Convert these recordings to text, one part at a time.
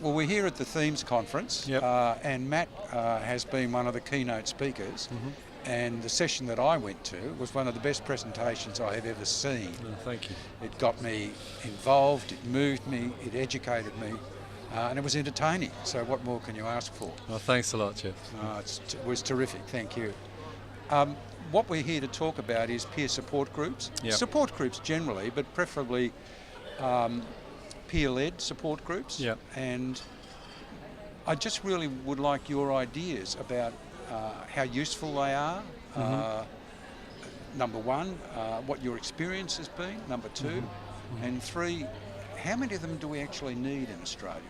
Well, we're here at the Themes Conference, Yep. and Matt has been one of the keynote speakers, and the session that I went to was one of the best presentations I have ever seen. Oh, thank you. It got me involved, it moved me, it educated me, and it was entertaining. So what more can you ask for? Well, thanks a lot, Geoff. It was terrific, thank you. What we're here to talk about is peer support groups. Yep. Support groups generally, but preferably peer-led support groups. Yep. And I just really would like your ideas about how useful they are. Number one, what your experience has been. Number two, and three, how many of them do we actually need in Australia?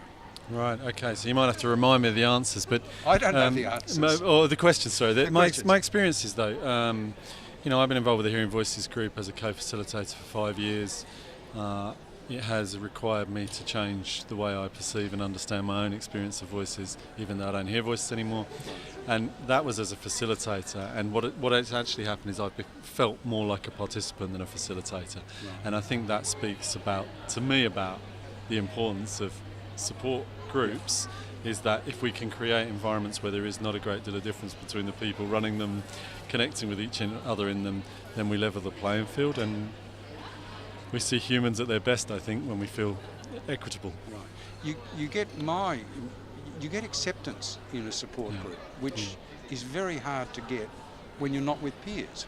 Right, okay, so you might have to remind me of the answers, but... I don't know the answers. Or the questions, sorry. My questions. experiences, though, I've been involved with the Hearing Voices group as a co-facilitator for 5 years. It has required me to change the way I perceive and understand my own experience of voices, even though I don't hear voices anymore. And that was as a facilitator. And what has actually happened is I've felt more like a participant than a facilitator. Right. And I think that speaks to me about the importance of support groups, is that if we can create environments where there is not a great deal of difference between the people running them, connecting with each other in them, then we level the playing field, and we see humans at their best, I think, when we feel equitable. Right. You get acceptance in a support group, which is very hard to get when you're not with peers.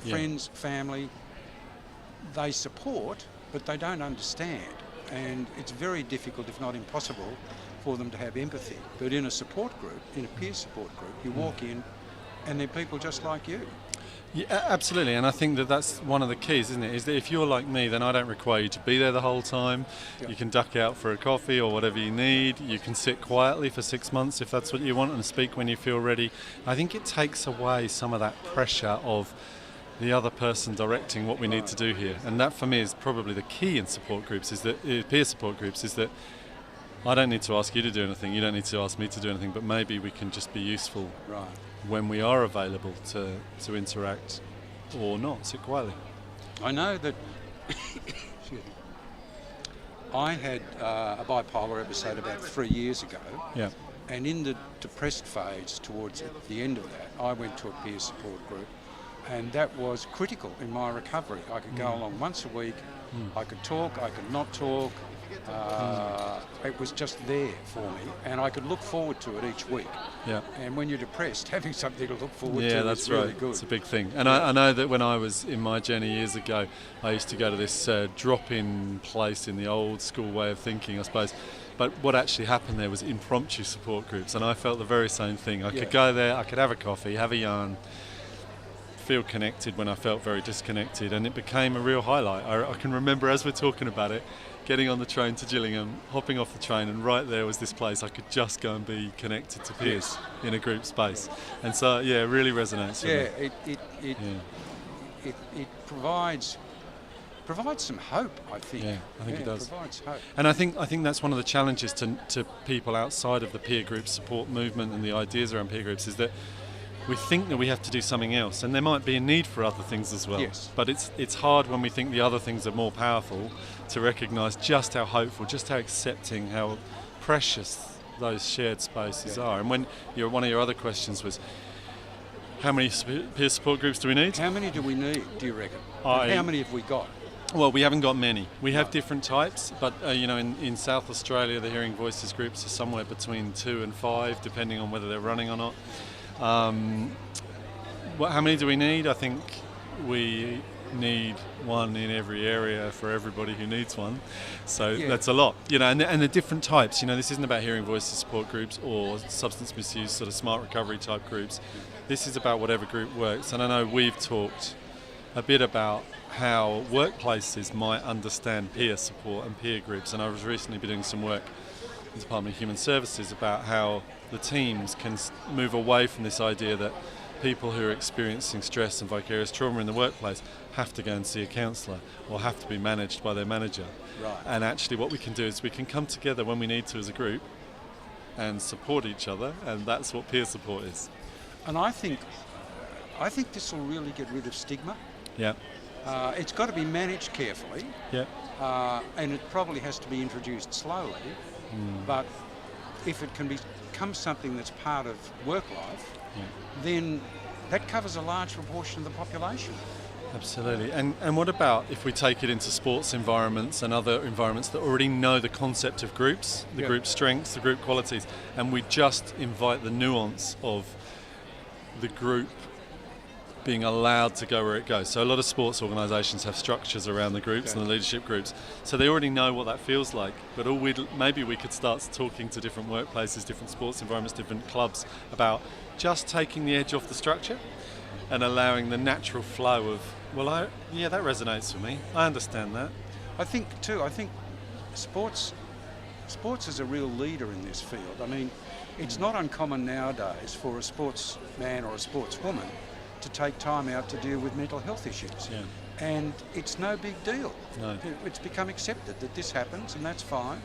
Friends, family, they support, but they don't understand. And it's very difficult, if not impossible, for them to have empathy. But in a support group, in a peer support group, you walk in and they're people just like you. Yeah, absolutely, and I think that's one of the keys, isn't it? Is that if you're like me, then I don't require you to be there the whole time. Yep. You can duck out for a coffee or whatever you need. You can sit quietly for 6 months if that's what you want and speak when you feel ready. I think it takes away some of that pressure of the other person directing what we need to do here, and that for me is probably the key in support groups, is that peer support groups, is that I don't need to ask you to do anything, you don't need to ask me to do anything, but maybe we can just be useful when we are available to interact or not, sit quietly. I know that I had a bipolar episode about 3 years ago, and in the depressed phase towards the end of that, I went to a peer support group, and that was critical in my recovery. I could go along once a week, I could talk, I could not talk. It was just there for me, and I could look forward to it each week. Yeah. And when you're depressed, having something to look forward to is really good. It's a big thing. And I know that when I was in my journey years ago, I used to go to this drop-in place in the old school way of thinking, I suppose. But what actually happened there was impromptu support groups, and I felt the very same thing. I could go there, I could have a coffee, have a yarn, feel connected when I felt very disconnected, and it became a real highlight. I can remember, as we're talking about it, getting on the train to Gillingham, hopping off the train, and right there was this place I could just go and be connected to peers in a group space. And so, it really resonates with me. It provides some hope, I think. Yeah, I think it does. It provides hope. And I think that's one of the challenges to people outside of the peer group support movement and the ideas around peer groups, is that we think that we have to do something else, and there might be a need for other things as well. Yes. But it's hard when we think the other things are more powerful to recognise just how hopeful, just how accepting, how precious those shared spaces are. And when one of your other questions was, how many peer support groups do we need? How many do we need, do you reckon? How many have we got? Well, we haven't got many. We have different types, but in South Australia, the Hearing Voices groups are somewhere between 2 and 5, depending on whether they're running or not. How many do we need? I think we need one in every area for everybody who needs one. So that's a lot. And the different types. This isn't about Hearing Voices support groups or substance misuse sort of smart recovery type groups. This is about whatever group works. And I know we've talked a bit about how workplaces might understand peer support and peer groups. And I was recently doing some work in the Department of Human Services about how the teams can move away from this idea that people who are experiencing stress and vicarious trauma in the workplace have to go and see a counsellor or have to be managed by their manager. Right. And actually what we can do is we can come together when we need to as a group and support each other, and that's what peer support is. And I think this will really get rid of stigma. Yeah. It's got to be managed carefully. Yeah. And it probably has to be introduced slowly. But if it can become something that's part of work life, then that covers a large proportion of the population. Absolutely. And what about if we take it into sports environments and other environments that already know the concept of groups, the group strengths, the group qualities, and we just invite the nuance of the group being allowed to go where it goes. So a lot of sports organisations have structures around the groups and the leadership groups, so they already know what that feels like. But maybe we could start talking to different workplaces, different sports environments, different clubs about just taking the edge off the structure and allowing the natural flow of, that resonates with me. I understand that. I think sports is a real leader in this field. I mean, it's not uncommon nowadays for a sportsman or a sportswoman to take time out to deal with mental health issues. And it's no big deal. No. It's become accepted that this happens, and that's fine.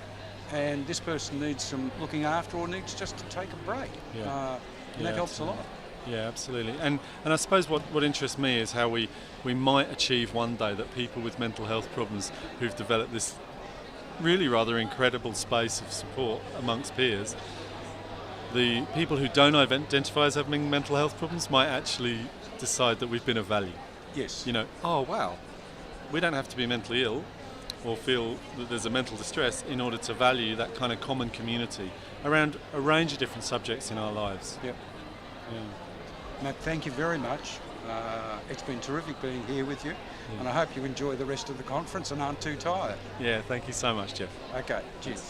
And this person needs some looking after or needs just to take a break. And that helps a lot. Yeah, absolutely. And I suppose what interests me is how we might achieve one day that people with mental health problems who've developed this really rather incredible space of support amongst peers, the people who don't identify as having mental health problems might actually decide that we've been of value. Yes. You know, oh wow, we don't have to be mentally ill or feel that there's a mental distress in order to value that kind of common community around a range of different subjects in our lives. Yep. Matt, thank you very much. It's been terrific being here with you, and I hope you enjoy the rest of the conference and aren't too tired. Yeah, thank you so much, Geoff. Okay, cheers.